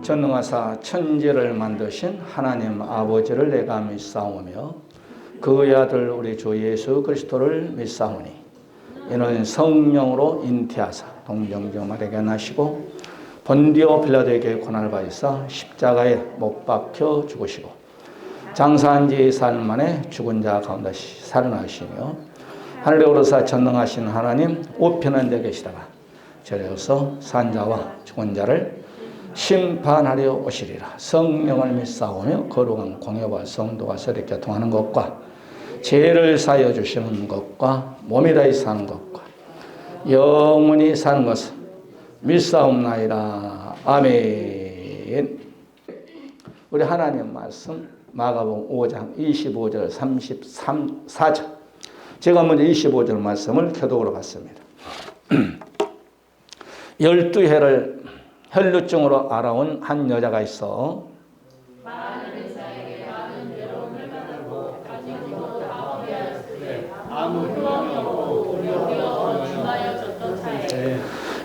전능하사 천지를 만드신 하나님 아버지를 내가 믿사오며 그의 아들 우리 주 예수 그리스도를 믿사오니 이는 성령으로 잉태하사 동정녀 마리아에게 나시고 본디오 빌라도에게 고난을 받으사 십자가에 못 박혀 죽으시고 장사한 지 사흘 만에 죽은 자 가운데 살아나시며 하늘에 오르사 전능하신 하나님 우편한 데 계시다가 저리로서 산 자와 죽은 자를 심판하려 오시리라. 성령을 믿사오며 거룩한 공예와 성도가 서로 교통하는 것과 죄를 사하여 주시는 것과 몸이 다히 사는 것과 영원히 사는 것을 믿사옵나이다. 아멘. 우리 하나님 말씀 마가복음 5장 25절 34절. 제가 먼저 25절 말씀을 교독으로 봤습니다. 12해를 혈루증으로 알아온 한 여자가 있어 많은 의사에게 많은 괴로움을 받았고 가지고 다 허비하였으되 아무 효험이 없고 두려워 중하여졌던 차에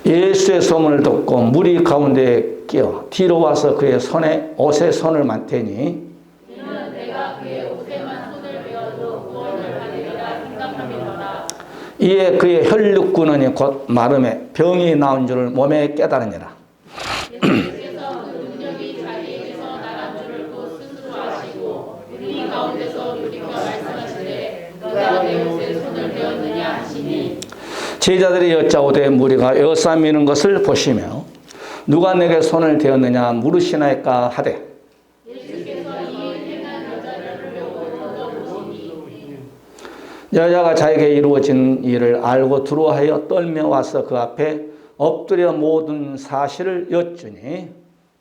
예수의 소문을 듣고 무리 가운데 끼어 뒤로 와서 그의 손에 옷에 손을 만대니 이는 내가 그의 옷에만 손을 베어도 구원을 받으리라 생각함이더라. 이에 그의 혈육근원이 곧 마름에 병이 나온 줄을 몸에 깨달으니라. 예수께서 그 능력이 자기에게서 나간 줄을 또 스스로 아시고 우리 가운데서 돌이켜 말씀하시되 너가 내 옷에 손을 베었느냐 하시니 제자들이 여짜오되 무리가 에워싸미는 것을 보시며 누가 내게 손을 대었느냐 물으시나이까 하되 예수께서 이 행한 여자를 보려고 돌아보시니 여자가 자에게 이루어진 일을 알고 두려워하여 떨며 와서 그 앞에 엎드려 모든 사실을 여쭈니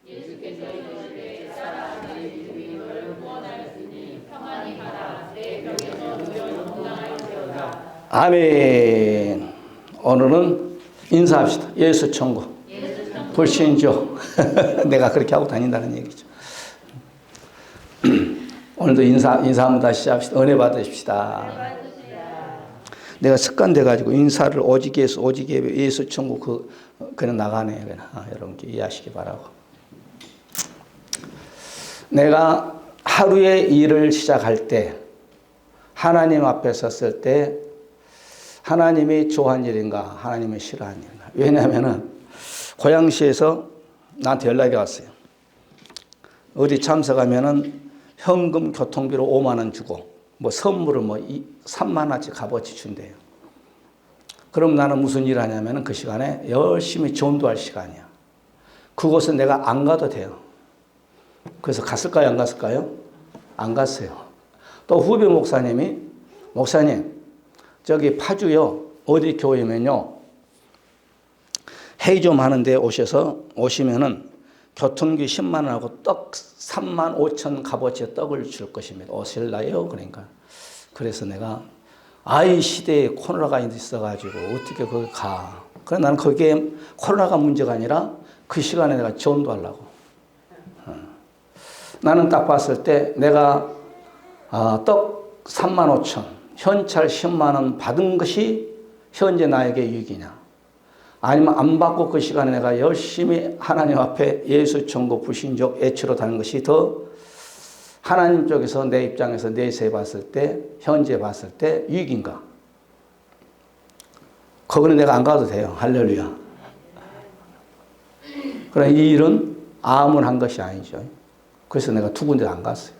예수께서 이르시되 사랑하는 내 믿음이 너를 구원하였으니 평안히 가라 내 병에서 너를 건강하였도다. 아멘. 오늘은 인사합시다. 예수 천국 불신조. 내가 그렇게 하고 다닌다는 얘기죠. 오늘도 인사 한번 다시 합시다. 은혜 받으십시다. 내가 습관돼가지고 인사를 오직에 해서 오직에 예수 천국 그냥 나가네. 여러분께 이해하시기 바라고. 내가 하루의 일을 시작할 때 하나님 앞에 섰을 때 하나님이 좋아하는 일인가 하나님이 싫어하는 일인가. 왜냐하면 고양시에서 나한테 연락이 왔어요. 어디 참석하면은 현금 교통비로 5만 원 주고 뭐 선물을 3만 원치 값어치 준대요. 그럼 나는 무슨 일을 하냐면 그 시간에 열심히 전도할 시간이야. 그곳은 내가 안 가도 돼요. 그래서 갔을까요? 안 갔을까요? 안 갔어요. 또 후배 목사님이 목사님 저기 파주요 어디 교회면요 회의 좀 하는데 오시면은 교통비 10만 원하고 떡 3만 5천 값어치의 떡을 줄 것입니다. 오실래요? 그러니까 그래서 내가 이 시대에 코로나가 있어가지고 어떻게 거기 가. 그래 나는 거기에 코로나가 문제가 아니라 그 시간에 내가 전도하려고. 나는 딱 봤을 때 내가 떡 3만 5천 현찰 10만 원 받은 것이 현재 나에게 유익이냐. 아니면 안 받고 그 시간에 내가 열심히 하나님 앞에 예수 천국 불신족 애치로 다는 것이 더 하나님 쪽에서 내 입장에서 내세 봤을 때 현재 봤을 때 유익인가? 거기는 내가 안 가도 돼요. 할렐루야. 그러나 이 일은 아무나 한 것이 아니죠. 그래서 내가 두 군데 안 갔어요.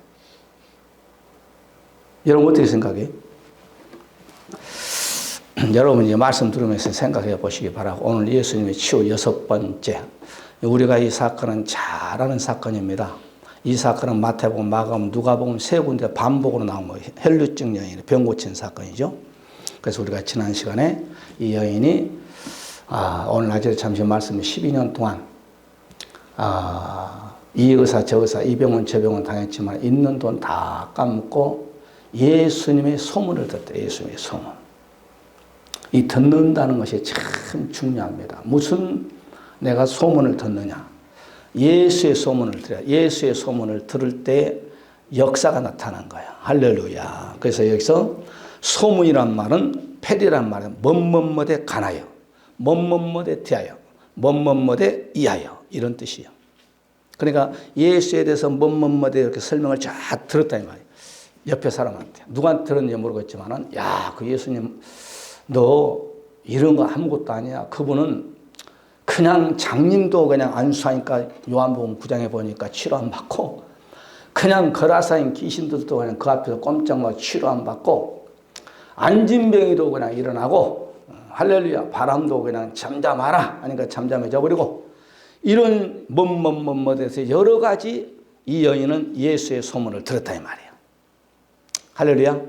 여러분 어떻게 생각해요? 여러분이 말씀 들으면서 생각해 보시기 바라고. 오늘 예수님의 치유 6번째. 우리가 이 사건은 잘 아는 사건입니다. 이 사건은 마태복음, 마가복음, 누가복음 세 군데 반복으로 나온 거예요. 혈루증 여인의 병 고친 사건이죠. 그래서 우리가 지난 시간에 이 여인이 오늘 낮에 잠시 말씀이 12년 동안 이 의사 저 의사 이 병원 저 병원 당했지만 있는 돈 다 까먹고 예수님의 소문을 듣다. 예수님의 소문. 이 듣는다는 것이 참 중요합니다. 무슨 내가 소문을 듣느냐. 예수의 소문을 들어야 예수의 소문을 들을 때 역사가 나타난 거야. 할렐루야. 그래서 여기서 소문이란 말은 패리란 말은 뭐뭐뭐에 관하여 뭐뭐뭐에 대하여 뭐뭐뭐에 이하여 이런 뜻이에요. 그러니까 예수에 대해서 뭐뭐뭐에 이렇게 설명을 쫙 들었다는 말이에요. 옆에 사람한테. 누가 들었는지 모르겠지만은, 야, 그 예수님, 너 이런 거 아무것도 아니야. 그분은 그냥 장님도 그냥 안수하니까 요한복음 9장에 보니까 치료 안 받고, 그냥 거라사인 귀신들도 그냥 그 앞에서 꼼짝마 치료 안 받고, 안진병이도 그냥 일어나고, 할렐루야, 바람도 그냥 잠잠하라 하니까 잠잠해져 버리고, 이런 뭐뭐뭐뭐에서 여러 가지 이 여인은 예수의 소문을 들었다 이 말이에요. 할렐루야.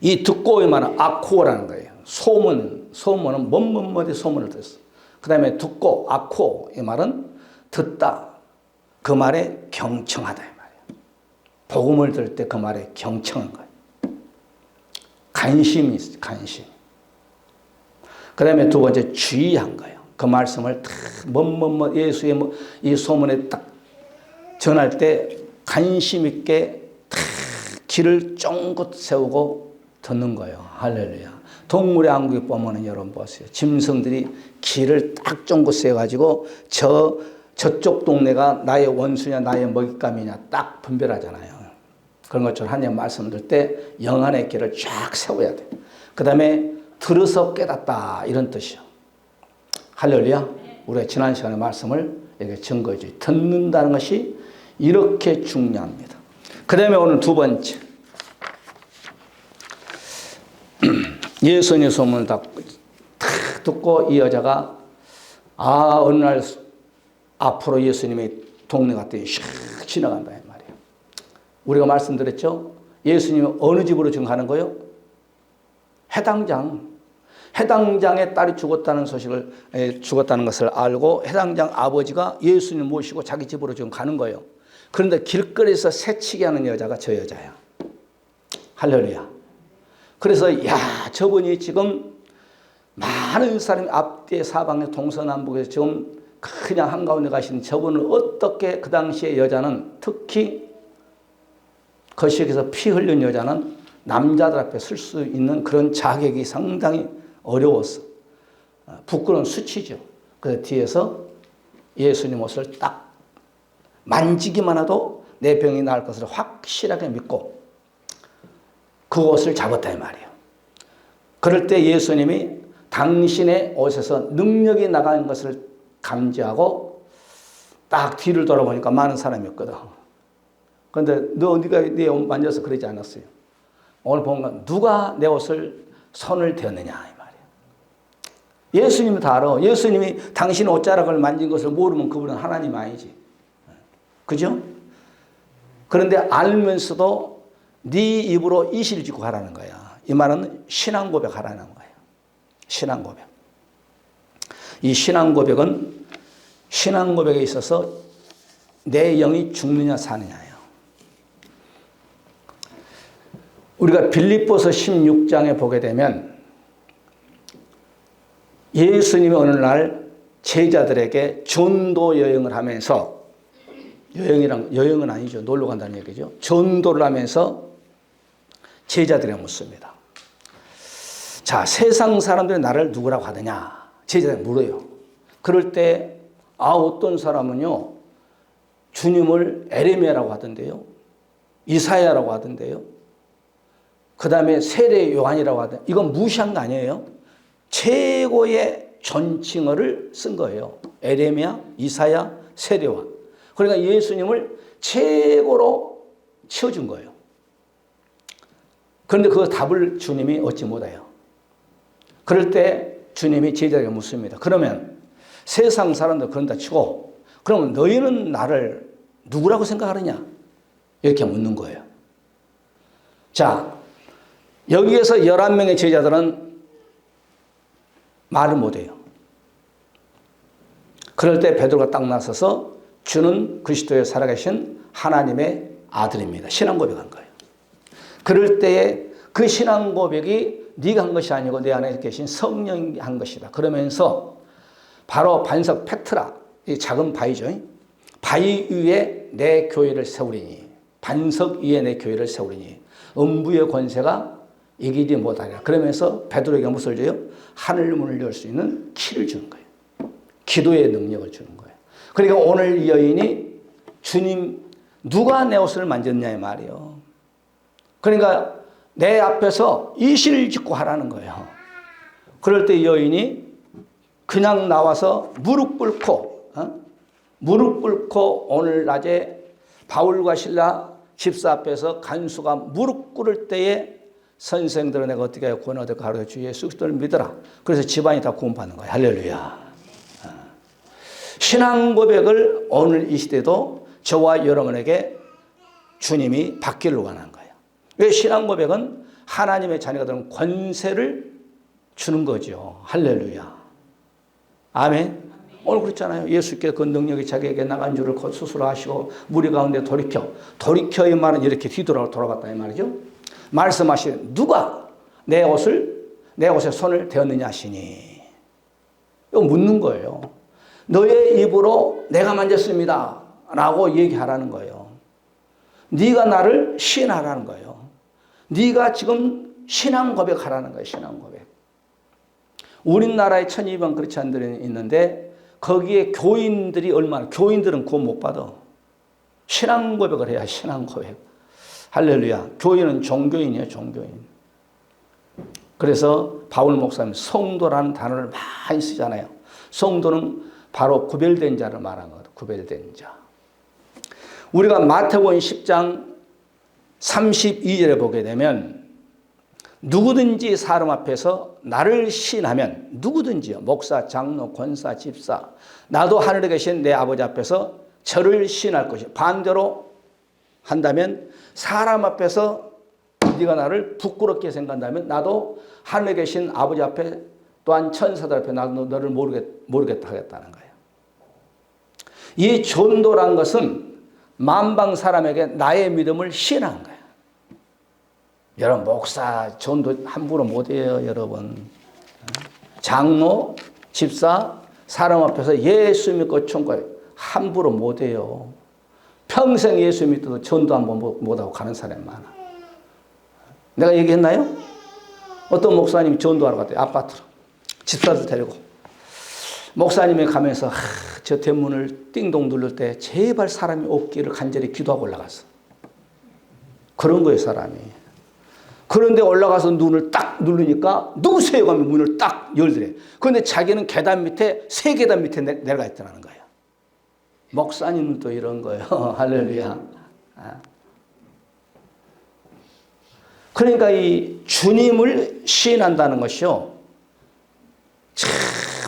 이 듣고의 말은 아코라는 거예요. 소문은 뭐뭐뭐의 소문을 들었어. 그 다음에 듣고 아코 이 말은 듣다. 그 말에 경청하다 이 말이에요. 복음을 들을 때 그 말에 경청한 거예요. 관심이 있어요. 관심. 그 다음에 두 번째 주의한 거예요. 그 말씀을 탁 예수의 이 소문에 딱 전할 때 관심 있게 탁 귀를 쫑긋 세우고 듣는 거예요. 할렐루야. 동물의 왕국에 보면은 여러분 보세요. 짐승들이 귀를 딱 쫑긋 세워가지고 저쪽 동네가 나의 원수냐 나의 먹잇감이냐 딱 분별하잖아요. 그런 것처럼 하나님 말씀 들을 때 영안의 귀를 쫙 세워야 돼요. 그 다음에 들어서 깨닫다 이런 뜻이요. 할렐루야. 우리가 지난 시간에 말씀을 이렇게 증거해 줘요. 듣는다는 것이 이렇게 중요합니다. 그 다음에 오늘 두 번째. 예수님의 소문을 딱 듣고 이 여자가 어느 날 앞으로 예수님의 동네 갔더니 샥 지나간다 이 말이에요. 우리가 말씀드렸죠. 예수님은 어느 집으로 지금 가는 거예요? 해당장의 딸이 죽었다는 것을 알고 해당장 아버지가 예수님 모시고 자기 집으로 지금 가는 거예요. 그런데 길거리에서 새치기 하는 여자가 저 여자야. 할렐루야. 그래서 저분이 지금 많은 사람이 앞뒤에 사방에 동서남북에서 지금 그냥 한가운데 가시는 저분을 어떻게 그 당시에 여자는 특히 거시기에서 피 흘린 여자는 남자들 앞에 설 수 있는 그런 자격이 상당히 어려웠어. 부끄러운 수치죠. 그래서 뒤에서 예수님 옷을 딱 만지기만 해도 내 병이 나을 것을 확실하게 믿고 그 옷을 잡았다 이 말이에요. 그럴 때 예수님이 당신의 옷에서 능력이 나가는 것을 감지하고 딱 뒤를 돌아보니까 많은 사람이었거든. 그런데 네가 내 옷 만져서 그러지 않았어요. 오늘 보면 누가 내 옷을 손을 대느냐 이 말이에요. 예수님이 다 알아. 예수님이 당신 옷자락을 만진 것을 모르면 그분은 하나님 아니지. 그죠? 그런데 알면서도 네 입으로 이실 짓고 가라는 거야. 이 말은 신앙 고백하라는 거예요. 신앙 고백. 이 신앙 고백은 신앙 고백에 있어서 내 영이 죽느냐 사느냐예요. 우리가 빌립보서 16장에 보게 되면 예수님이 어느 날 제자들에게 전도 여행을 하면서 여행은 아니죠. 놀러 간다는 얘기죠. 전도를 하면서 제자들에게 묻습니다. 자, 세상 사람들이 나를 누구라고 하느냐? 제자들이 물어요. 그럴 때 어떤 사람은요. 주님을 에레미야라고 하던데요. 이사야라고 하던데요. 그 다음에 세례 요한이라고 하던데 이건 무시한 거 아니에요. 최고의 존칭어를 쓴 거예요. 에레미야, 이사야, 세례 요한. 그러니까 예수님을 최고로 치워준 거예요. 그런데 그 답을 주님이 얻지 못해요. 그럴 때 주님이 제자에게 묻습니다. 그러면 세상 사람들 그런다 치고 그러면 너희는 나를 누구라고 생각하느냐? 이렇게 묻는 거예요. 자, 여기에서 11명의 제자들은 말을 못해요. 그럴 때 베드로가 딱 나서서 주는 그리스도의 살아계신 하나님의 아들입니다. 신앙 고백한 거예요. 그럴 때에 그 신앙 고백이 네가 한 것이 아니고 내 안에 계신 성령이 한 것이다. 그러면서 바로 반석 페트라, 이 작은 바위죠. 바위 위에 내 교회를 세우리니, 반석 위에 내 교회를 세우리니 음부의 권세가 이기지 못하리라. 그러면서 베드로에게 무엇을 줘요? 하늘 문을 열 수 있는 키를 주는 거예요. 기도의 능력을 주는 거예요. 그러니까 오늘 이 여인이 주님 누가 내 옷을 만졌냐 이 말이요. 그러니까 내 앞에서 이신을 짓고 하라는 거예요. 그럴 때 이 여인이 그냥 나와서 무릎 꿇고 오늘 낮에 바울과 실라 집사 앞에서 간수가 무릎 꿇을 때에 선생들은 내가 어떻게 하여 구원을 얻을까 하루에 주 예수 그리스도를 믿어라. 그래서 집안이 다 구원받는 거예요. 할렐루야. 신앙 고백을 오늘 이 시대도 저와 여러분에게 주님이 받기를 원하는 거예요. 왜? 신앙 고백은 하나님의 자녀가 되는 권세를 주는 거죠. 할렐루야. 아멘. 오늘 그렇잖아요. 예수께서 그 능력이 자기에게 나간 줄을 스스로 하시고 무리 가운데 돌이켜의 말은 이렇게 뒤돌아갔다 이 말이죠. 말씀하시는 누가 내 옷에 손을 대었느냐 하시니. 이거 묻는 거예요. 너의 입으로 내가 만졌습니다 라고 얘기하라는 거예요. 네가 나를 시인하라는 거예요. 네가 지금 신앙 고백하라는 거예요. 신앙 고백. 우리나라에 1200 그렇지 않은 데는 있는데 거기에 교인들은 구원 못 받아. 신앙 고백을 해야 신앙 고백. 할렐루야. 교인은 종교인이에요. 종교인. 그래서 바울 목사님 성도라는 단어를 많이 쓰잖아요. 성도는 바로 구별된 자를 말하는 거예요. 구별된 자. 우리가 마태복음 10장 32절에 보게 되면 누구든지 사람 앞에서 나를 시인하면 누구든지요. 목사, 장로, 권사, 집사 나도 하늘에 계신 내 아버지 앞에서 저를 시인할 것이 반대로 한다면 사람 앞에서 네가 나를 부끄럽게 생각한다면 나도 하늘에 계신 아버지 앞에 또한 천사들 앞에 나도 너를 모르겠다 하겠다는 거예요. 이 전도란 것은 만방 사람에게 나의 믿음을 시인한 거예요. 여러분 목사 전도 함부로 못해요. 여러분 장로 집사 사람 앞에서 예수 믿고 천국에 함부로 못해요. 평생 예수 믿어도 전도 한번 못하고 가는 사람이 많아. 내가 얘기했나요? 어떤 목사님이 전도하러 갔대요. 아파트로 집사들 데리고 목사님이 가면서 저 대문을 띵동 누를 때 제발 사람이 없기를 간절히 기도하고 올라갔어. 그런 거예요. 사람이. 그런데 올라가서 눈을 딱 누르니까 누구세요? 하면 문을 딱 열더래. 그런데 자기는 계단 밑에 세 계단 밑에 내려가 있더라는 거예요. 목사님은 또 이런 거예요. 할렐루야. 그러니까 이 주님을 시인한다는 것이요. 참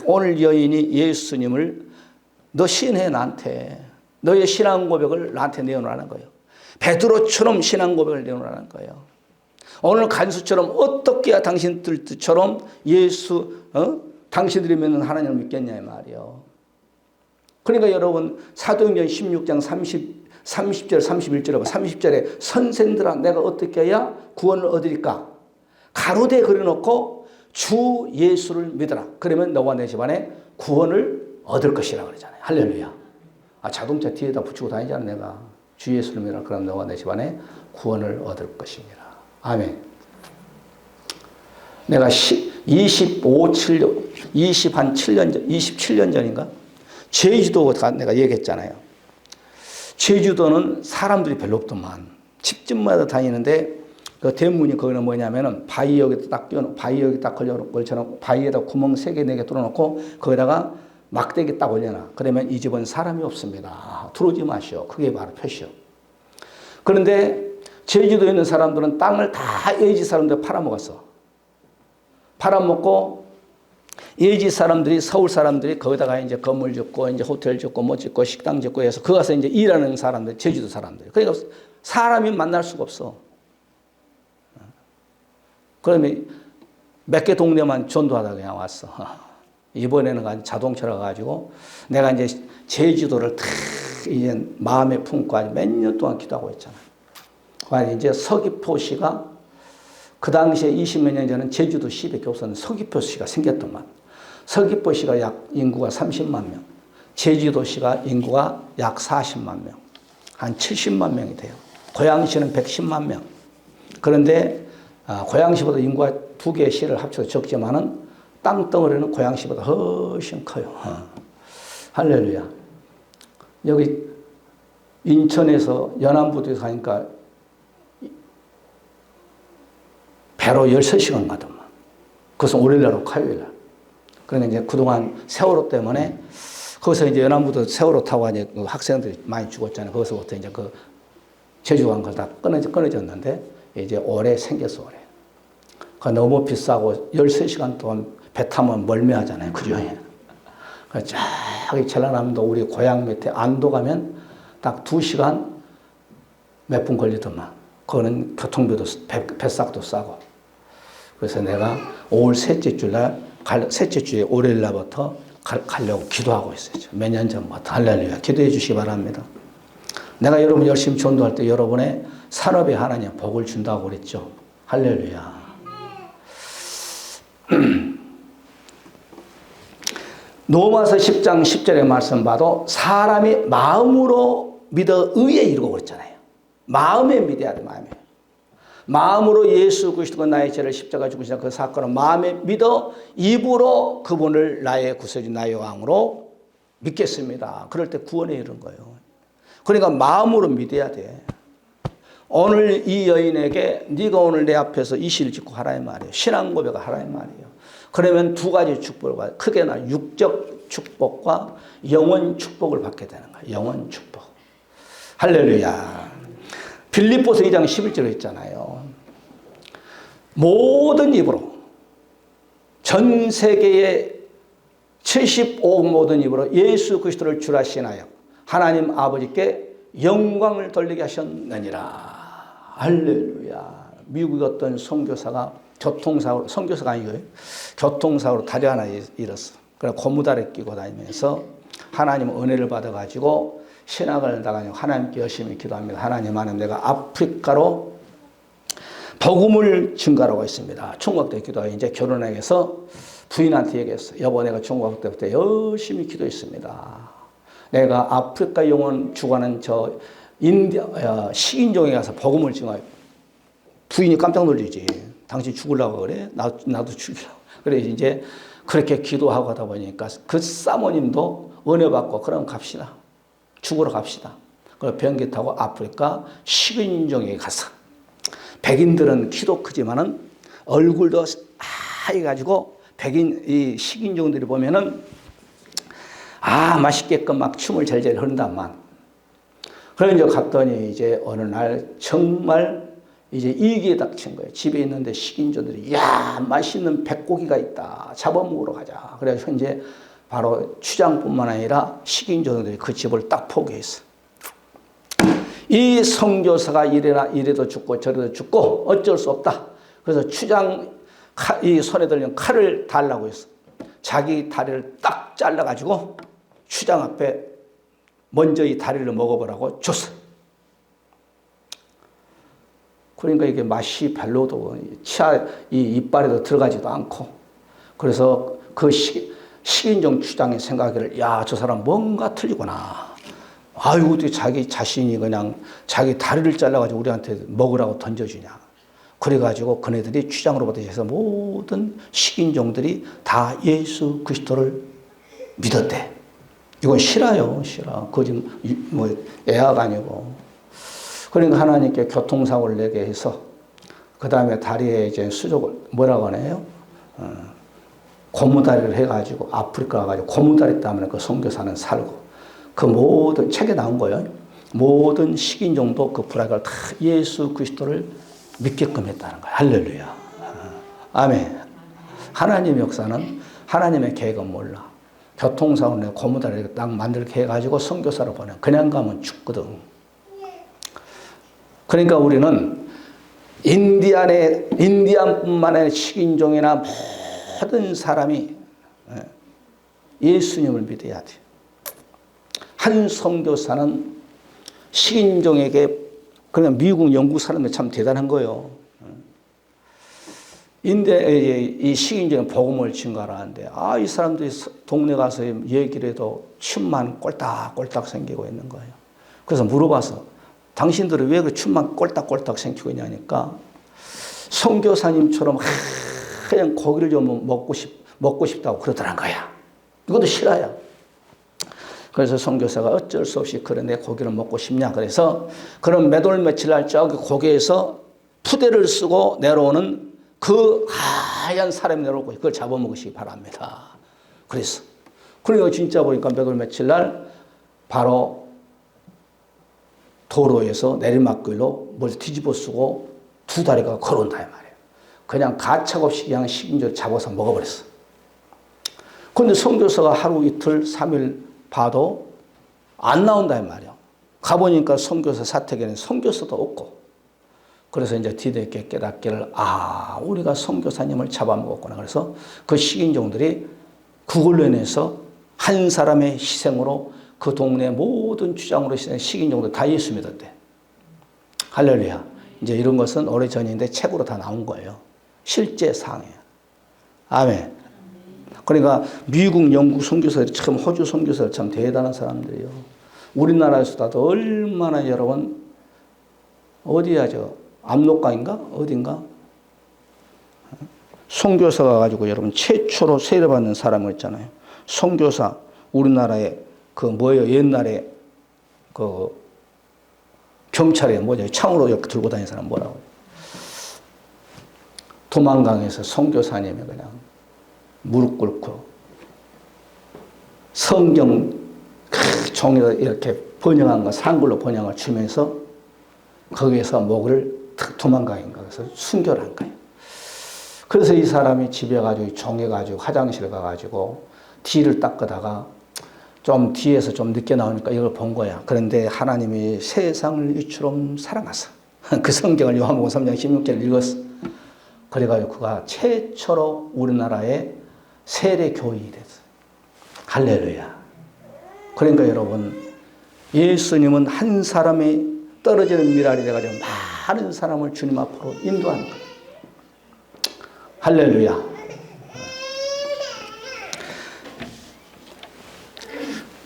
오늘 여인이 예수님을 너 시인해 나한테. 너의 신앙 고백을 나한테 내어놓으라는 거예요. 베드로처럼 신앙 고백을 내어놓으라는 거예요. 오늘 간수처럼 어떻게 해야 당신들처럼 당신들이 믿는 하나님을 믿겠냐 이 말이요. 그러니까 여러분 사도행전 16장 30절 31절하고 30절에 선생들아 내가 어떻게 해야 구원을 얻으리까? 가로대 그려놓고 주 예수를 믿어라. 그러면 너와 내 집안에 구원을 얻을 것이라 그러잖아요. 할렐루야. 자동차 뒤에다 붙이고 다니잖아 내가. 주 예수를 믿어라. 그럼 너와 내 집안에 구원을 얻을 것입니다. 아멘. 내가 27년 전인가? 제주도 내가 얘기했잖아요. 제주도는 사람들이 별로 없더만. 집집마다 다니는데 그 대문이 거기는 뭐냐면은 바위 여기 딱 걸쳐놓고 바위에다 구멍 3개, 4개 뚫어놓고 거기다가 막대기 딱 올려놔. 그러면 이 집은 사람이 없습니다. 들어오지 마시오. 그게 바로 표시요. 그런데 제주도에 있는 사람들은 땅을 다 예지 사람들 팔아먹었어. 팔아먹고 예지 사람들이 서울 사람들이 거기다가 이제 건물 짓고 이제 호텔 짓고 뭐 짓고 식당 짓고 해서 그 가서 이제 일하는 사람들, 제주도 사람들. 그러니까 사람이 만날 수가 없어. 그러면 몇 개 동네만 전도하다 그냥 왔어. 이번에는 자동차로 가지고 내가 이제 제주도를 탁 이제 마음에 품고 아주 몇 년 동안 기도하고 있잖아. 이제 서귀포시가 그 당시에 20몇 년 전에는 제주도 시밖에 없었는데 서귀포시가 생겼더만. 서귀포시가 약 인구가 30만 명, 제주도시가 인구가 약 40만 명, 한 70만 명이 돼요. 고양시는 110만 명. 그런데 고양시보다 인구가 2개의 시를 합쳐서 적지만은 땅덩어리는 고양시보다 훨씬 커요. 할렐루야. 여기 인천에서 연안부두에 가니까 배로 13시간 가더만. 그것은 월요일날 화요일날. 그러니까 이제 그동안 세월호 때문에 거기서 이제 연안부두 세월호 타고 이제 학생들이 많이 죽었잖아요. 거기서부터 이제 그 제주 간 걸 다 끊어졌는데 이제 올해 생겼어, 올해. 그 너무 비싸고 13시간 동안 배 타면 멀미하잖아요. 그죠? 저기 전라남도 우리 고향 밑에 안도 가면 딱 2시간 몇 분 걸리더만. 그거는 교통비도 배싹도 싸고. 그래서 내가 5월 셋째 주에 월요일 날부터 가려고 기도하고 있어요. 몇 년 전부터. 할렐루야. 기도해 주시기 바랍니다. 내가 여러분 열심히 전도할 때 여러분의 산업에 하나님 복을 준다고 그랬죠. 할렐루야. 로마서 10장 10절의 말씀 봐도 사람이 마음으로 믿어 의에 이르고 그랬잖아요. 마음에 믿어야 돼, 마음에. 마음으로 예수 그리스도가 나의 죄를 십자가 죽으신 그 사건을 마음에 믿어 입으로 그분을 나의 구세주 나의 왕으로 믿겠습니다. 그럴 때 구원에 이르는 거예요. 그러니까 마음으로 믿어야 돼. 오늘 이 여인에게 네가 오늘 내 앞에서 이시를 짓고 하라 이 말이에요. 신앙 고백을 하라 이 말이에요. 그러면 두 가지 축복을 받아요. 크게나 육적 축복과 영원 축복을 받게 되는 거예요. 영원 축복. 할렐루야. 빌립보서 2장 11절에 있잖아요. 모든 입으로 전 세계의 75억 모든 입으로 예수 그리스도를 주라 신하여 하나님 아버지께 영광을 돌리게 하셨느니라. 할렐루야. 미국의 어떤 선교사가 교통사고로, 선교사가 아니고요. 교통사고로 다리 하나 잃었어. 그래서 고무다리 끼고 다니면서 하나님 은혜를 받아가지고 신학을 나가지고 하나님께 열심히 기도합니다. 하나님 안에 내가 아프리카로 복음을 증가하고 있습니다. 총각때 기도하고 이제 결혼해서 부인한테 얘기했어. 여보, 내가 총각 때부터 열심히 기도했습니다. 내가 아프리카 영혼 주관하는 저 인디아 식인종에 가서 복음을 증가해. 부인이 깜짝 놀리지. 당신 죽으려고 그래? 나도 죽이려고. 그래 이제 그렇게 기도하고 하다 보니까 그 사모님도 은혜 받고 그럼 갑시다. 죽으러 갑시다. 그래서 비행기 타고 아프리카 식인종에 가서 백인들은 키도 크지만은 얼굴도 하얘가지고 백인 이 식인종들이 보면은 맛있게끔 막 춤을 잘잘 흐른단만. 그래 이제 갔더니 이제 어느 날 정말 이제 이기에 닥친 거예요. 집에 있는데 식인종들이 맛있는 백고기가 있다. 잡아먹으러 가자. 그래서 이제 바로 추장뿐만 아니라 식인종들이 그 집을 딱 포기했어. 이 선교사가 이래도 죽고 저래도 죽고 어쩔 수 없다. 그래서 추장 이 손에 들린 칼을 달라고 했어. 자기 다리를 딱 잘라가지고 추장 앞에 먼저 이 다리를 먹어보라고 줬어. 그러니까 이게 맛이 별로도 이 이빨에도 들어가지도 않고. 그래서 그 식인종 추장이 생각하기를 저 사람 뭔가 틀리구나. 어떻게 자기 자신이 그냥 자기 다리를 잘라가지고 우리한테 먹으라고 던져주냐. 그래가지고 그네들이 추장으로부터 해서 모든 식인종들이 다 예수 그리스도를 믿었대. 이건 실화요, 실화. 그거 지금 뭐 애학 아니고. 그러니까 하나님께 교통사고를 내게 해서 그 다음에 다리에 이제 수족을 뭐라고 하네요? 고무다리를 해가지고 아프리카 가가지고 고무다리 때문에 그 선교사는 살고 그 모든 책에 나온 거예요. 모든 식인종도 그 불화가 다 예수 그리스도를 믿게끔 했다는 거예요. 할렐루야. 아멘. 하나님의 역사는 하나님의 계획은 몰라. 교통사고를 내가 고무다리를 딱 만들게 해가지고 선교사로 보내. 그냥 가면 죽거든. 그러니까 우리는 인디안뿐만 아니라 식인종이나 모든 사람이 예수님을 믿어야 돼. 한 선교사는 식인종에게 그냥 미국, 영국 사람들 참 대단한 거예요. 이 식인종에 복음을 증가하는데 이 사람들이 동네 가서 얘기를 해도 춤만 꼴딱꼴딱 생기고 있는 거예요. 그래서 물어봐서 당신들은 왜 그 춤만 꼴딱꼴딱 생기고 있냐니까 선교사님처럼 그냥 고기를 좀 먹고 싶다고 그러더란 거야. 이것도 실화야. 그래서 선교사가 어쩔 수 없이 그래 내 고기를 먹고 싶냐 그래서 그런 몇월 며칠 날 저기 고개에서 푸대를 쓰고 내려오는 그 하얀 사람이 내려오고 그걸 잡아먹으시기 바랍니다. 그래서 그러니까 진짜 보니까 몇월 며칠 날 바로 도로에서 내리막길로 뭘 뒤집어 쓰고 두 다리가 걸어온다 이 말이에요. 그냥 가차없이 그냥 식인종 잡아서 먹어버렸어. 그런데 선교사가 하루 이틀 3일 봐도 안 나온다 이 말이에요. 가보니까 선교사 사택에는 선교사도 없고 그래서 이제 뒤늦게 깨닫기를 우리가 선교사님을 잡아먹었구나. 그래서 그 식인종들이 그걸로 인해서 한 사람의 희생으로 그 동네 모든 주장으로 식인종들 다 예수 믿었대. 할렐루야. 이제 이런 것은 오래전인데 책으로 다 나온 거예요. 실제 사항이에요. 아멘. 그러니까 미국, 영국 선교사들이 참 호주 선교사들 참 대단한 사람들이요. 우리나라에서도 얼마나 여러분 어디야 압록강인가 어딘가 선교사가 가지고 여러분 최초로 세례받는 사람을 있잖아요. 선교사 우리나라에 그 뭐예요 옛날에 그 경찰에 뭐죠 창으로 이렇게 들고 다니는 사람 뭐라고 도망강에서 선교사님이 그냥 무릎 꿇고 성경 종이로 이렇게 번역한 거 한글로 번역을 주면서 거기에서 목을 도망가인가 그래서 순교를 한 거예요. 그래서 이 사람이 집에 가지고 종에 가지고 화장실 가가지고 뒤를 닦다가 좀 뒤에서 좀 늦게 나오니까 이걸 본 거야. 그런데 하나님이 세상을 이처럼 사랑하사 그 성경을 요한복음 3장 16절을 읽었어. 그래가지고 그가 최초로 우리나라에 세례 교인이 됐어. 할렐루야. 그러니까 여러분 예수님은 한 사람이 떨어지는 미랄이 돼가지고 많은 사람을 주님 앞으로 인도하는 거예요. 할렐루야.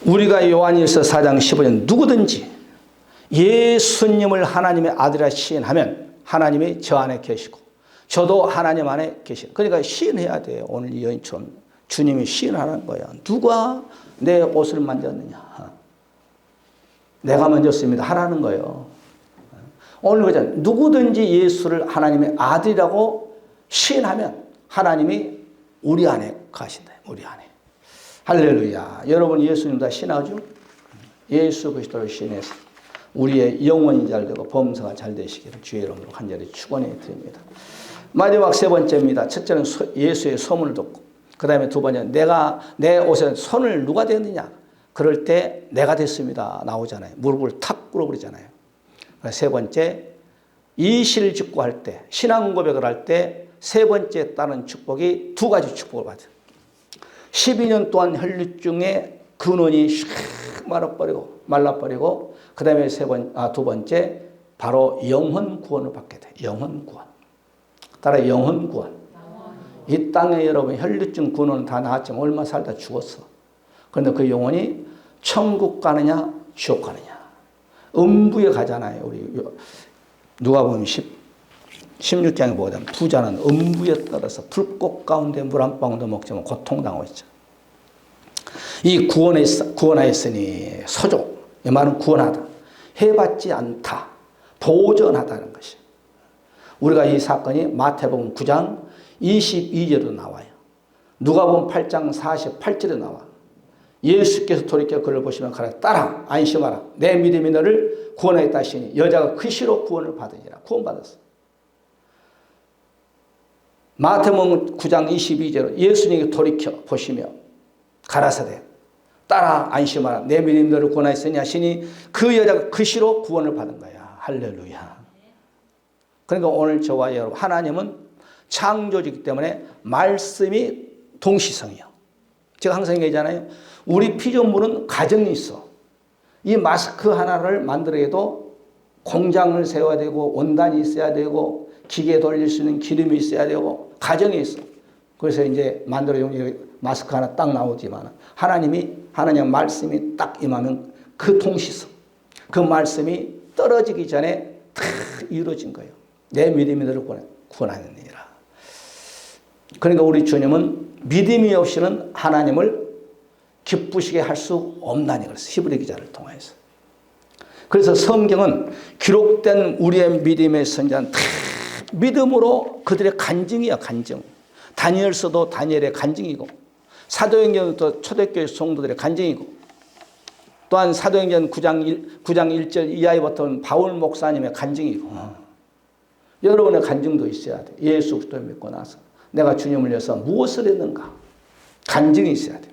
우리가 요한일서 4장 15절 누구든지 예수님을 하나님의 아들이라 시인하면 하나님이 저 안에 계시고 저도 하나님 안에 계시고 그러니까 시인해야 돼요. 오늘 이 여인처럼 주님이 시인하는 거야. 누가 내 옷을 만졌느냐. 내가 만졌습니다. 하라는 거예요. 오늘 그잖아요. 누구든지 예수를 하나님의 아들이라고 시인하면 하나님이 우리 안에 가신다. 우리 안에. 할렐루야. 여러분 예수님 다 신하죠? 예수 그리스도를 신해서 우리의 영혼이 잘 되고 범사가 잘 되시기를 주의 이름으로 간절히 축원해 드립니다. 마지막 세 번째입니다. 첫째는 예수의 소문을 듣고 그 다음에 두 번째는 내가 내 옷에 손을 누가 대느냐 그럴 때 내가 됐습니다 나오잖아요. 무릎을 탁 꿇어버리잖아요. 세 번째 이실 직고할 때 신앙 고백을 할 때 세 번째 따른 축복이 두 가지 축복을 받아요. 12년 동안 혈류증의 근원이 말라버리고 그 다음에 두 번째 바로 영혼 구원을 받게 돼. 영혼 구원. 따라 영혼 구원. 이 땅에 여러분 혈류증 근원은 다 나았지만 얼마 살다 죽었어. 그런데 그 영혼이 천국 가느냐 지옥 가느냐. 음부에 가잖아요. 우리 누가복음 16장에 보면 부자는 음부에 떨어서 불꽃 가운데 물 한 방울도 먹지만 고통당하고 있죠. 이 구원하였으니 서조 이 말은 구원하다 해받지 않다 보전하다는 것이 우리가 이 사건이 마태복음 9장 22절로 나와요. 누가복음 8장 48절에 나와. 예수께서 돌이켜 그를 보시면 가라 따라 안심하라 내 믿음이 너를 구원하였다 하시니 여자가 그 시로 구원을 받으니라. 구원받았어. 마태복음 9장 22절로 예수님께 돌이켜 보시며 가라사대 따라 안심하라 내 믿음이 너를 구원하였으니 하시니 그 여자가 그 시로 구원을 받은 거야. 할렐루야. 그러니까 오늘 저와 여러분 하나님은 창조주이기 때문에 말씀이 동시성이요. 제가 항상 얘기하잖아요. 우리 피조물은 가정이 있어. 이 마스크 하나를 만들어도 공장을 세워야 되고 원단이 있어야 되고 기계 돌릴 수 있는 기름이 있어야 되고 가정이 있어. 그래서 이제 만들어준 마스크 하나 딱 나오지만 하나님의 말씀이 딱 임하면 그 동시성 그 말씀이 떨어지기 전에 다 이루어진 거예요. 내 믿음이 너를 구원하느니라. 그러니까 우리 주님은 믿음이 없이는 하나님을 기쁘시게 할 수 없나니 그래서 히브리 기자를 통해서. 그래서 성경은 기록된 우리의 믿음의 선자는 다 믿음으로 그들의 간증이야, 간증. 다니엘서도 다니엘의 간증이고, 사도행전도 초대교회 성도들의 간증이고, 또한 사도행전 9장 1절 이하부터는 바울 목사님의 간증이고, 여러분의 간증도 있어야 돼. 예수 그리스도를 믿고 나서 내가 주님을 위해서 무엇을 했는가? 간증이 있어야 돼.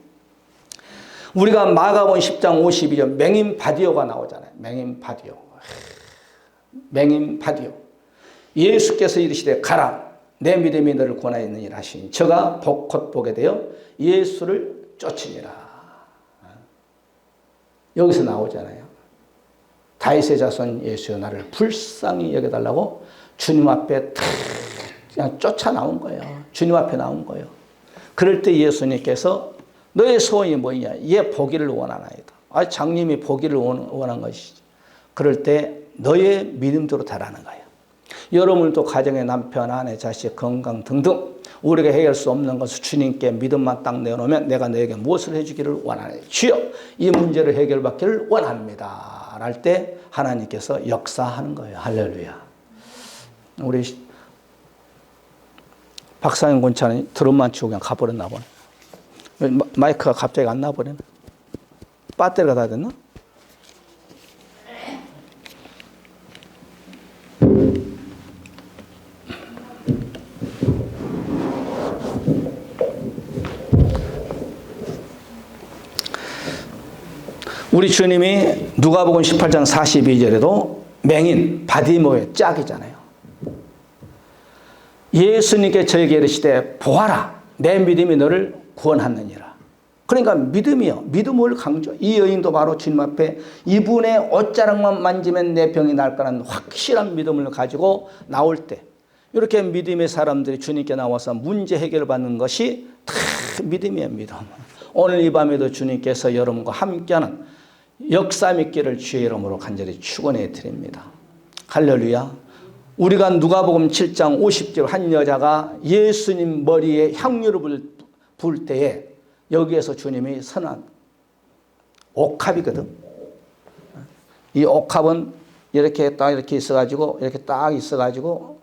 우리가 마가복음 10장 52절 맹인 바디오가 나오잖아요. 맹인 바디오. 예수께서 이르시되 가라 내 믿음이 너를 구원하였느니라 하시니 저가 곧 보게 되어 예수를 쫓으니라. 여기서 나오잖아요. 다윗의 자손 예수여 나를 불쌍히 여겨달라고 주님 앞에 탁 그냥 쫓아 나온 거예요. 주님 앞에 나온 거예요. 그럴 때 예수님께서 너의 소원이 뭐냐? 얘 보기를 원하나이다. 장님이 보기를 원한 것이지. 그럴 때 너의 믿음대로 되라는 거예요. 여러분도 가정의 남편, 아내, 자식, 건강 등등 우리가 해결할 수 없는 것을 주님께 믿음만 딱 내놓으면 내가 너에게 무엇을 해주기를 원하나요? 주여 이 문제를 해결받기를 원합니다. 할 때 하나님께서 역사하는 거예요. 할렐루야. 우리 박상현 군차는 드럼만 치고 그냥 가버렸나 보네. 마이크가 갑자기 안 나버리네. 배터리가 다 됐나? 우리 주님이 누가복음 18장 42절에도 맹인 바디모의 짝이잖아요. 예수님께 저에게 이르시되 보아라 내 믿음이 너를 구원하느니라. 그러니까 믿음이요. 믿음을 강조. 이 여인도 바로 주님 앞에 이분의 옷자락만 만지면 내 병이 날 거라는 확실한 믿음을 가지고 나올 때 이렇게 믿음의 사람들이 주님께 나와서 문제 해결을 받는 것이 다 믿음이에요. 믿음. 오늘 이 밤에도 주님께서 여러분과 함께하는 역사 믿기를 주의 이름으로 간절히 축원해 드립니다. 할렐루야. 우리가 누가복음 7장 50절 한 여자가 예수님 머리에 향유를 부을 때에 여기에서 주님이 선한 옥합이거든. 이 옥합은 이렇게 딱 이렇게 있어가지고 이렇게 딱 있어가지고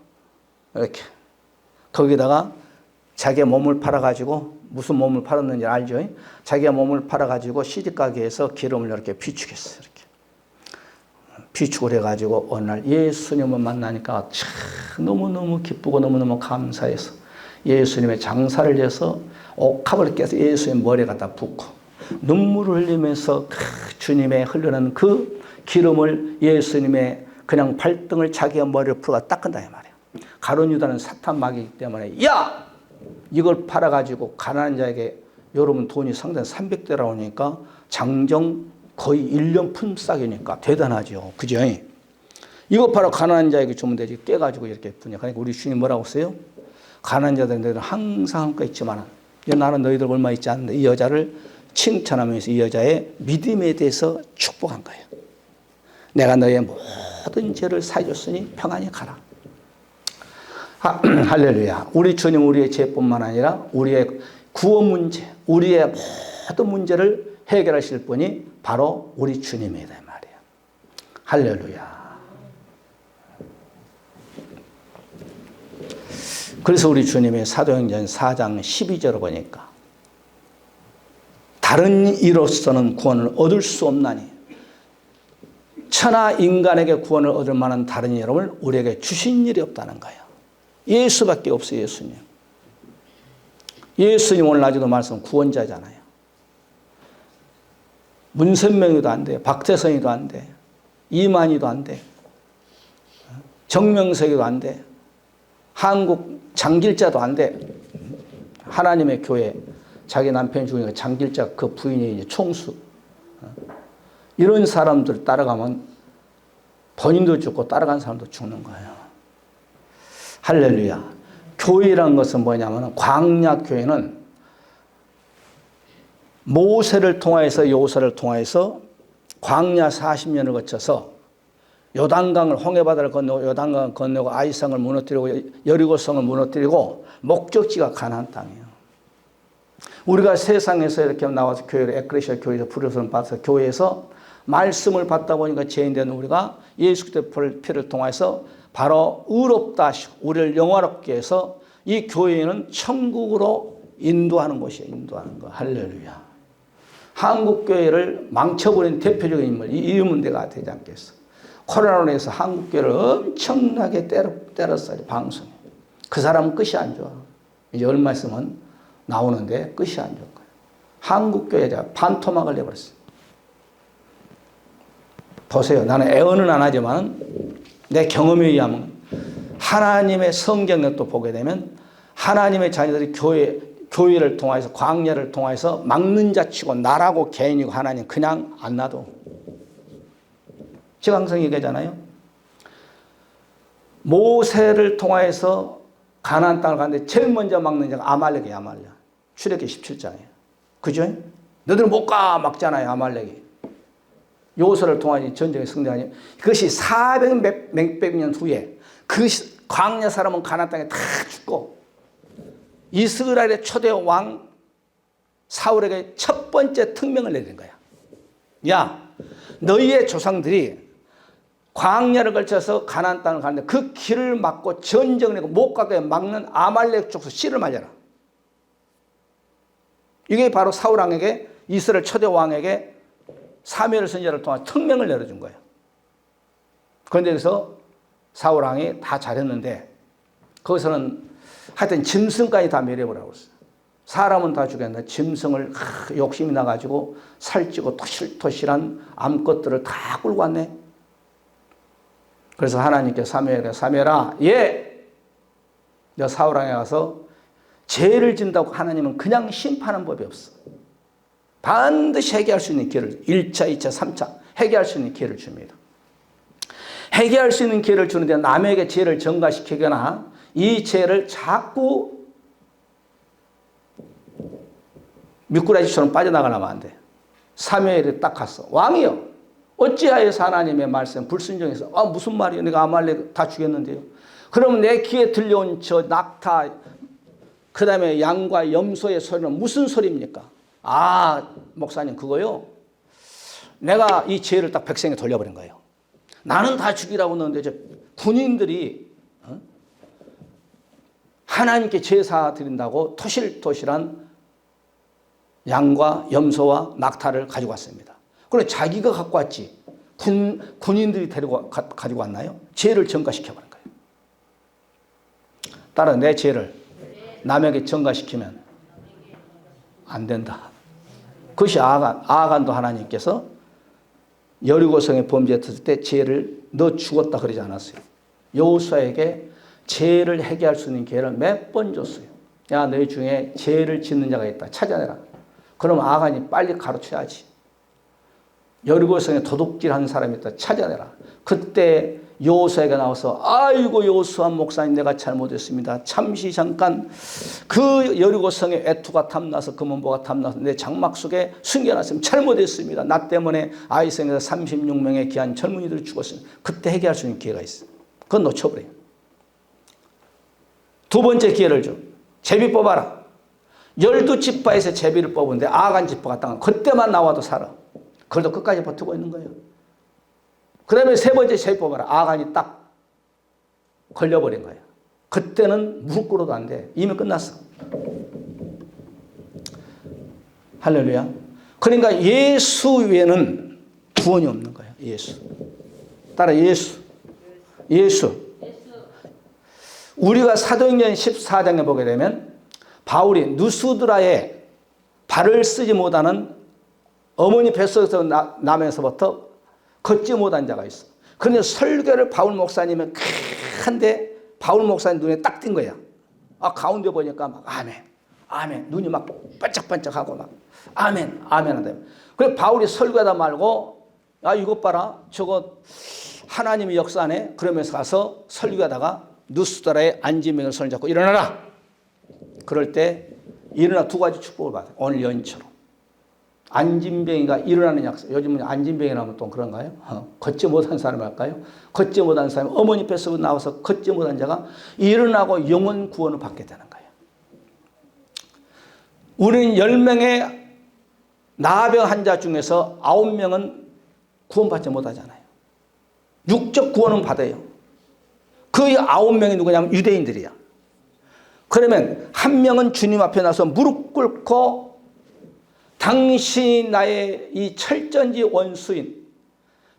이렇게 거기다가 자기의 몸을 팔아가지고 무슨 몸을 팔았는지 알죠? 자기의 몸을 팔아가지고 시집가게에서 기름을 이렇게 비추겠어요. 이렇게 비축을 해가지고 어느 날 예수님을 만나니까 참 너무너무 기쁘고 너무너무 감사해서 예수님의 장사를 해서 옥합을 깨서 예수님 머리에 갖다 붓고 눈물을 흘리면서 주님의 흐르는 그 기름을 예수님의 그냥 발등을 자기의 머리를 풀어가 닦은다 이 말이에요. 가룟 유다는 사탄 마귀이기 때문에 야! 이걸 팔아가지고 가난한 자에게 여러분 돈이 상당히 300대라고 하니까 장정 거의 1년 품삯이니까 대단하죠. 그죠? 이거 팔아 가난한 자에게 주면 되지 깨가지고 이렇게 푸냐. 그러니까 우리 주님 뭐라고 했어요? 가난한 자들은 항상 함께 있지만 나는 너희들 얼마 있지 않는데 이 여자를 칭찬하면서 이 여자의 믿음에 대해서 축복한 거예요. 내가 너의 모든 죄를 사해줬으니 평안히 가라. 할렐루야. 우리 주님 우리의 죄뿐만 아니라 우리의 구원 문제, 우리의 모든 문제를 해결하실 분이 바로 우리 주님이다 말이에요. 할렐루야. 그래서 우리 주님의 사도행전 4장 12절을 보니까 다른 이로서는 구원을 얻을 수 없나니 천하 인간에게 구원을 얻을 만한 다른 이름을 우리에게 주신 일이 없다는 거예요. 예수밖에 없어요. 예수님. 예수님 오늘 낮에도 말씀 구원자잖아요. 문선명이도 안 돼. 박태선이도 안 돼. 이만희도 안 돼. 정명석이도 안 돼. 한국 장길자도 안 돼. 하나님의 교회 자기 남편이 죽으니까 장길자 그 부인이 이제 총수. 이런 사람들 따라가면 본인도 죽고 따라간 사람도 죽는 거예요. 할렐루야. 교회라는 것은 뭐냐면 광야교회는 모세를 통하여서 여호수아를 통하여서 광야 40년을 거쳐서 요단강을 홍해바다를 건너고 요단강을 건너고 아이성을 무너뜨리고 여리고성을 무너뜨리고 목적지가 가나안 땅이에요. 우리가 세상에서 이렇게 나와서 교회를 에클레시아 교회에서 부르심을 받아서 교회에서 말씀을 받다 보니까 죄인된 우리가 예수 그리스도의 피를 통해서 바로 의롭다 하시고 우리를 영화롭게 해서 이 교회는 천국으로 인도하는 곳이에요. 인도하는 거. 할렐루야. 한국 교회를 망쳐버린 대표적인 인물, 이 이름은 내가 되지 않겠어. 코로나로 인해서 한국 교회를 엄청나게 때렸어요. 방송. 그 사람은 끝이 안 좋아. 이제 얼마 있으면 나오는데 끝이 안 좋은 거예요. 한국 교회가 반토막을 내버렸어요. 보세요. 나는 애언은 안 하지만 내 경험에 의하면 하나님의 성경을 또 보게 되면 하나님의 자녀들이 교회를 통해서 광야를 통해서 막는 자치고 나라고 개인이고 하나님 그냥 안 놔둬. 제가 항상 얘기하잖아요. 모세를 통해서 가나안 땅을 가는데 제일 먼저 막는 자가 아말렉이에요. 아말렉. 출애굽기 17장이에요. 그죠? 너희들은 못 가 막잖아요. 아말렉이. 요소를 통한 전쟁의 승리하니 그것이 400 몇백 년 후에 그 광야 사람은 가나안 땅에 다 죽고 이스라엘의 초대 왕 사울에게 첫 번째 특명을 내린 거야. 야, 너희의 조상들이 광야를 걸쳐서 가나안 땅을 가는데 그 길을 막고 전쟁을 하고 못 가게 막는 아말렉 족속 씨를 말려라. 이게 바로 사울 왕에게 이스라엘 초대 왕에게 사무엘 선지자를 통한 특명을 내려준 거예요. 그런데 여기서 사울 왕이 다 잘했는데 거기서는 하여튼 짐승까지 다 멸해버리고 있어요. 사람은 다 죽였는데 짐승을 욕심이 나가지고 살찌고 토실토실한 암것들을 다 끌고 왔네. 그래서 하나님께 사무엘아, 너 사울 왕에 가서 죄를 진다고 하나님은 그냥 심판하는 법이 없어. 반드시 회개할 수 있는 기회를 1차, 2차, 3차 회개할 수 있는 기회를 줍니다. 회개할 수 있는 기회를 주는데 남에게 죄를 전가시키거나 이 죄를 자꾸 미꾸라지처럼 빠져나가려면 안 돼. 사무엘이 딱 갔어. 왕이요. 어찌하여서 하나님의 말씀 불순종해서 무슨 말이에요? 내가 아말렉 다 죽였는데요. 그러면 내 귀에 들려온 저 낙타 그 다음에 양과 염소의 소리는 무슨 소리입니까? 목사님 그거요. 내가 이 죄를 딱 백성에 돌려버린 거예요. 나는 다 죽이라고 했는데 저 군인들이 하나님께 제사 드린다고 토실토실한 양과 염소와 낙타를 가지고 왔습니다. 그래 자기가 갖고 왔지 군인들이 가지고 왔나요? 죄를 전가시켜버린 거예요. 따라 내 죄를 남에게 전가시키면 안 된다. 그것이 아간도 하나님께서 여리고성에 범죄했을 때 죄를 너 죽었다 그러지 않았어요. 여호수아에게 죄를 해결할 수 있는 기회를 몇 번 줬어요. 야, 너희 중에 죄를 짓는 자가 있다. 찾아내라. 그럼 아간이 빨리 가르쳐야지. 여리고성에 도둑질하는 사람이 있다. 찾아내라. 그때 여호수아가 나와서 아이고 여호수아 목사님 내가 잘못했습니다. 잠시 잠깐 그 여리고성에 애투가 탐나서 금은보가 탐나서 내 장막 속에 숨겨놨으면 잘못했습니다. 나 때문에 아이성에서 36명의 귀한 젊은이들이 죽었습니다. 그때 해결할 수 있는 기회가 있어요. 그건 놓쳐버려요. 두 번째 기회를 줘. 제비 뽑아라. 12지파에서 제비를 뽑은데 아간 지파가 땅 그때만 나와도 살아. 그래도 끝까지 버티고 있는 거예요. 그 다음에 세 번째 제비 뽑아라. 아간이 딱 걸려버린 거예요. 그때는 무릎 꿇어도 안 돼. 이미 끝났어. 할렐루야. 그러니까 예수 외에는 구원이 없는 거예요. 예수. 따라 예수. 우리가 사도행전 14장에 보게 되면 바울이 누스드라에 발을 쓰지 못하는 어머니 뱃속에서 나면서부터 걷지 못한 자가 있어. 그런데 설교를 바울 목사님은 큰데 바울 목사님 눈에 딱 띈 거야. 가운데 보니까 막 아멘. 눈이 막 반짝반짝하고 막 아멘 한다. 그래서 바울이 설교하다 말고 이것 봐라. 저거 하나님의 역사네. 그러면서 가서 설교하다가 누스드라의 안진뱅이를 손을 잡고 일어나라. 그럴 때 일어나 두 가지 축복을 받아요. 오늘 연처럼. 안진뱅이가 일어나는 약속. 요즘은 안진뱅이라면 또 그런가요? 걷지 못한 사람 할까요? 걷지 못한 사람, 어머니 뱃속에 나와서 걷지 못한 자가 일어나고 영원 구원을 받게 되는 거예요. 우리는 10명의 나병 환자 중에서 9명은 구원받지 못하잖아요. 육적 구원은 받아요. 그 9명이 누구냐면 유대인들이야. 그러면 한 명은 주님 앞에 나서 무릎 꿇고 당신이 나의 이 철전지 원수인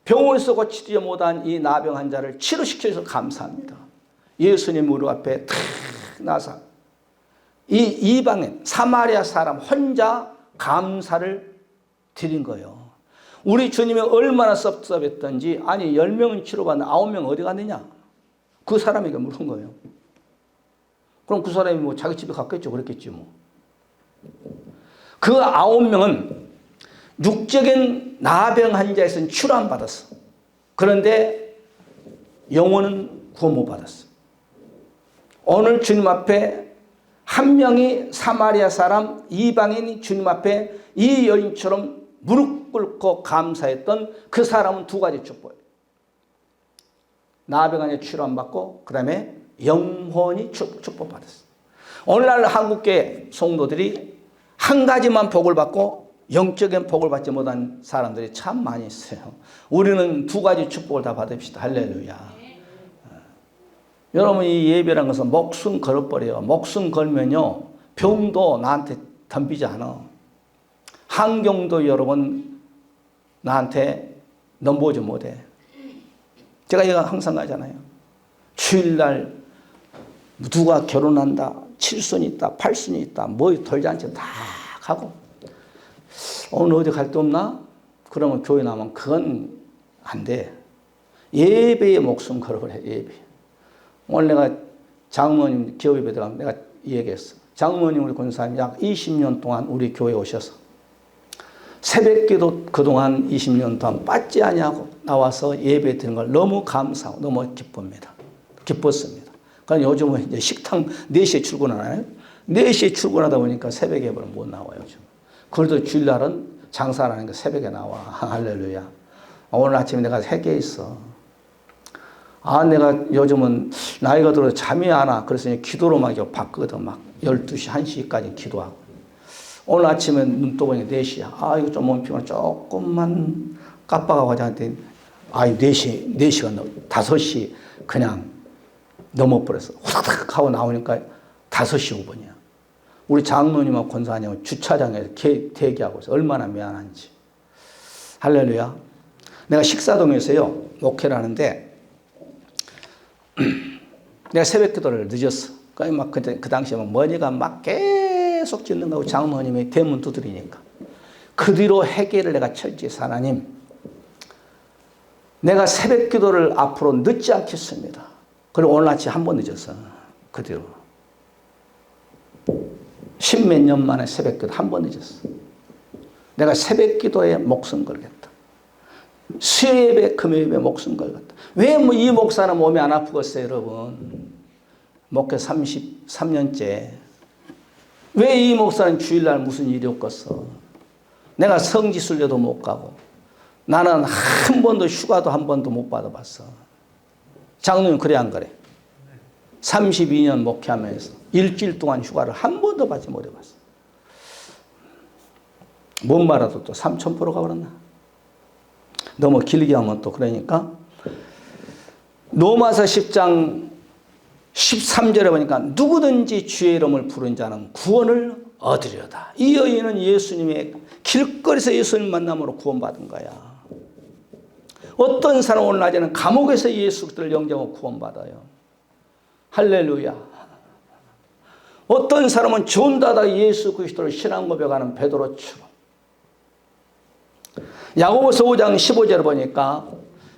병원에서 고치지 못한 이 나병 환자를 치료시켜줘서 감사합니다. 예수님 무릎 앞에 탁 나서 이 이방인 사마리아 사람 혼자 감사를 드린 거예요. 우리 주님이 얼마나 섭섭했던지 아니 10명은 치료받는 9명 어디 갔느냐? 그 사람에게 물은 거예요. 그럼 그 사람이 뭐 자기 집에 갔겠죠. 그랬겠지 뭐. 그 9명은 육적인 나병 환자에서는 치료 안 받았어. 그런데 영혼은 구원 못 받았어. 오늘 주님 앞에 한 명이 사마리아 사람 이방인이 주님 앞에 이 여인처럼 무릎 꿇고 감사했던 그 사람은 두 가지 축복이에요. 나병 환자 치료 안 받고 그 다음에 영혼이 축복받았어. 오늘날 한국교회 성도들이 한 가지만 복을 받고 영적인 복을 받지 못한 사람들이 참 많이 있어요. 우리는 두 가지 축복을 다 받읍시다. 할렐루야. 여러분 이 예배라는 것은 목숨 걸어버려요. 목숨 걸면요 병도 나한테 덤비지 않아. 환경도 여러분 나한테 넘보지 못해. 제가 이거 항상 가잖아요. 주일날 누가 결혼한다, 칠순이 있다, 팔순이 있다, 뭐 돌잔치 다 가고 오늘 어디 갈 데 없나? 그러면 교회 나면 그건 안 돼. 예배에 목숨 걸어버려. 예배. 오늘 내가 장모님 기업에 들어가면 내가 얘기했어. 장모님 우리 권사님 약 20년 동안 우리 교회에 오셔서 새벽기도 그동안 20년 동안 빠지 아니하고 나와서 예배 드리는 걸 너무 감사하고 너무 기쁩니다. 기뻤습니다. 그러니까 요즘은 이제 식당 4시에 출근하나요? 4시에 출근하다 보니까 새벽에 못 나와요. 요즘. 그래도 주일날은 장사를 하는 게 새벽에 나와. 할렐루야. 오늘 아침에 내가 회개에 있어. 내가 요즘은 나이가 들어서 잠이 안 와. 그래서 기도로 막 바거든. 막 12시, 1시까지 기도하고. 오늘 아침에 눈 떠보니 4시야. 이거 좀 몸 피곤해. 조금만 깜빡하고 하자 했더니 4시가 5시 그냥 넘어버렸어. 후닥닥 하고 나오니까 5시 5분이야. 우리 장로님하고 권사님하고 주차장에서 대기하고 있어. 얼마나 미안한지. 할렐루야. 내가 식사동에서요, 목회를 하는데, 내가 새벽 기도를 늦었어. 막 그 당시에 머니가 막 계속 짖는 거고 장모님이 대문 두드리니까. 그 뒤로 회개를 내가 철저히 해서 하나님, 내가 새벽 기도를 앞으로 늦지 않겠습니다. 그리고 오늘 아침 한 번 늦었어. 그 뒤로. 10몇 년 만에 새벽 기도 한 번 늦었어. 내가 새벽 기도에 목숨 걸겠다. 수요예배, 금요예배 목숨 걸겠다. 왜 이 목사는 몸이 안 아프겠어요, 여러분? 목회 33년째. 왜 이 목사는 주일날 무슨 일이 없겠어? 내가 성지순례도 못 가고 나는 한 번도 휴가도 한 번도 못 받아봤어. 장로님 그래 안 그래? 32년 목회하면서 일주일 동안 휴가를 한 번도 받지 못해봤어. 뭔 말하도 또 3000% 가버렸나? 너무 길게 하면 또 그러니까 로마서 10장 13절에 보니까 누구든지 주의 이름을 부른 자는 구원을 얻으려다. 이 여인은 예수님의 길거리에서 예수님 만남으로 구원받은 거야. 어떤 사람은 오늘 낮에는 감옥에서 예수 그리스도를 영접하고 구원받아요. 할렐루야. 어떤 사람은 존다다 예수 그리스도를 신앙 고백하는 베드로처럼. 야고보서 5장 15절을 보니까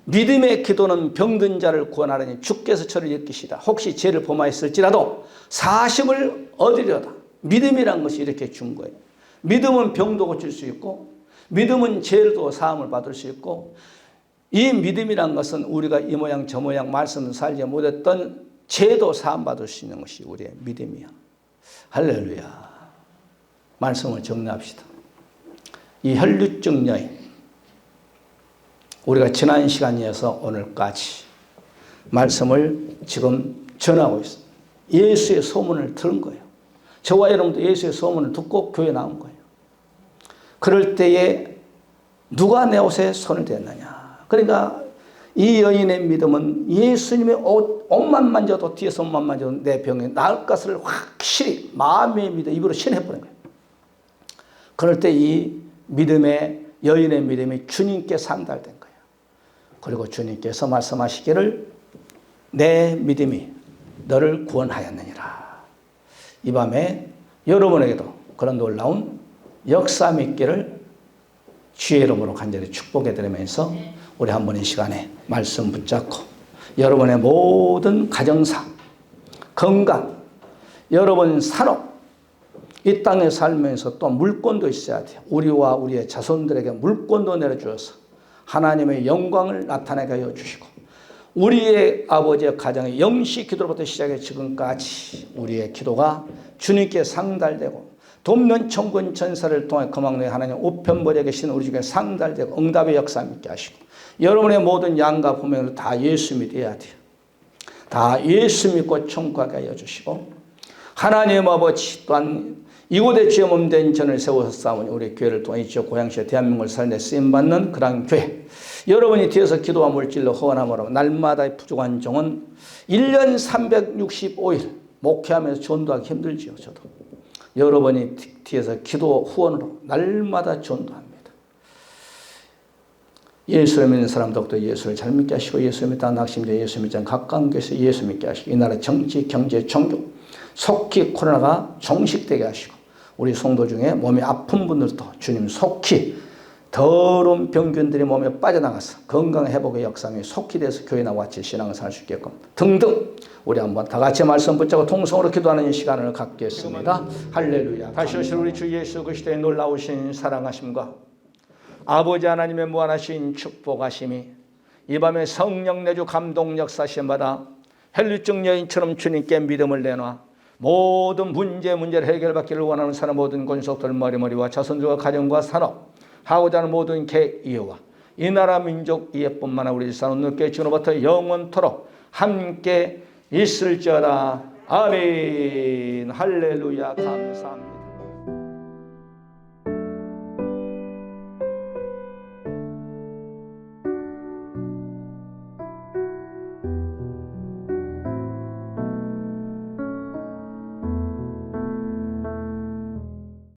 믿음의 기도는 병든 자를 구원하려니 주께서 저를 일으키시다. 혹시 죄를 범하였을지라도 사심을 얻으려다. 믿음이란 것이 이렇게 준 거예요. 믿음은 병도 고칠 수 있고 믿음은 죄도 사함을 받을 수 있고 이 믿음이란 것은 우리가 이 모양 저 모양 말씀을 살지 못했던 죄도 사함 받을 수 있는 것이 우리의 믿음이야. 할렐루야. 말씀을 정리합시다. 이 혈류증 여인, 우리가 지난 시간이어서 오늘까지 말씀을 지금 전하고 있습니다. 예수의 소문을 들은 거예요. 저와 여러분도 예수의 소문을 듣고 교회에 나온 거예요. 그럴 때에 누가 내 옷에 손을 댔느냐. 그러니까 이 여인의 믿음은 예수님의 옷만 만져도, 뒤에서 옷만 만져도 내 병이 나을 것을 확실히 마음의 믿음, 입으로 신해버린 거예요. 그럴 때 이 믿음의, 여인의 믿음이 주님께 상달된 거예요. 그리고 주님께서 말씀하시기를 내 믿음이 너를 구원하였느니라. 이 밤에 여러분에게도 그런 놀라운 역사 있기를 주의 이름으로 간절히 축복해 드리면서 우리 한 번 이 시간에 말씀 붙잡고 여러분의 모든 가정사, 건강, 여러분 산업, 이 땅에 살면서 또 물권도 있어야 돼요. 우리와 우리의 자손들에게 물권도 내려주어서 하나님의 영광을 나타내게 하여 주시고 우리의 아버지의 가정의 영시 기도로부터 시작해 지금까지 우리의 기도가 주님께 상달되고 돕는 천군 천사를 통해 거망로에 하나님 우편벌에 계신 우리 중에 상달되고 응답의 역사 믿게 하시고 여러분의 모든 양가 부모님들 다 예수 믿어야 돼요. 다 예수 믿고 천국하게 하여 주시고 하나님 아버지 또한 이곳에 주의 몸된 전을 세워서 싸우니 우리 교회를 통해 이 지역 고향시에 대한민국을 살려 쓰임받는 그런 교회, 여러분이 뒤에서 기도와 물질로 허원함으로 날마다 부족한 종은 1년 365일 목회하면서 전도하기 힘들지요. 저도 여러분이 뒤에서 기도 후원으로 날마다 전도합니다. 예수를 믿는 사람들도 예수를 잘 믿게 하시고 예수 믿다 낙심자 예수 믿지 않는 가까운 곳에서 예수 믿게 하시고 이 나라 정치, 경제, 종교 속히 코로나가 종식되게 하시고 우리 성도 중에 몸이 아픈 분들도 주님 속히 더러운 병균들이 몸에 빠져나가서 건강 회복의 역사에 속히 돼서 교회나 같이 신앙을 살 수 있게끔 등등 우리 한번 다 같이 말씀 붙잡고 통성으로 기도하는 이 시간을 갖겠습니다. 할렐루야. 다시 오실 우리 주 예수 그리스도의 놀라우신 사랑하심과 아버지 하나님의 무한하신 축복하심이 이 밤에 성령 내주 감동 역사심 받아 헬류증 여인처럼 주님께 믿음을 내놔 모든 문제를 해결받기를 원하는 사람 모든 권속들 머리머리와 자손들과 가정과 산업 하고자 하는 모든 계획 이해와 이 나라 민족 이해뿐만 아니라 우리 산업 늦게 지금부터 영원토록 함께 있을지어다. 아멘. 할렐루야. 감사합니다.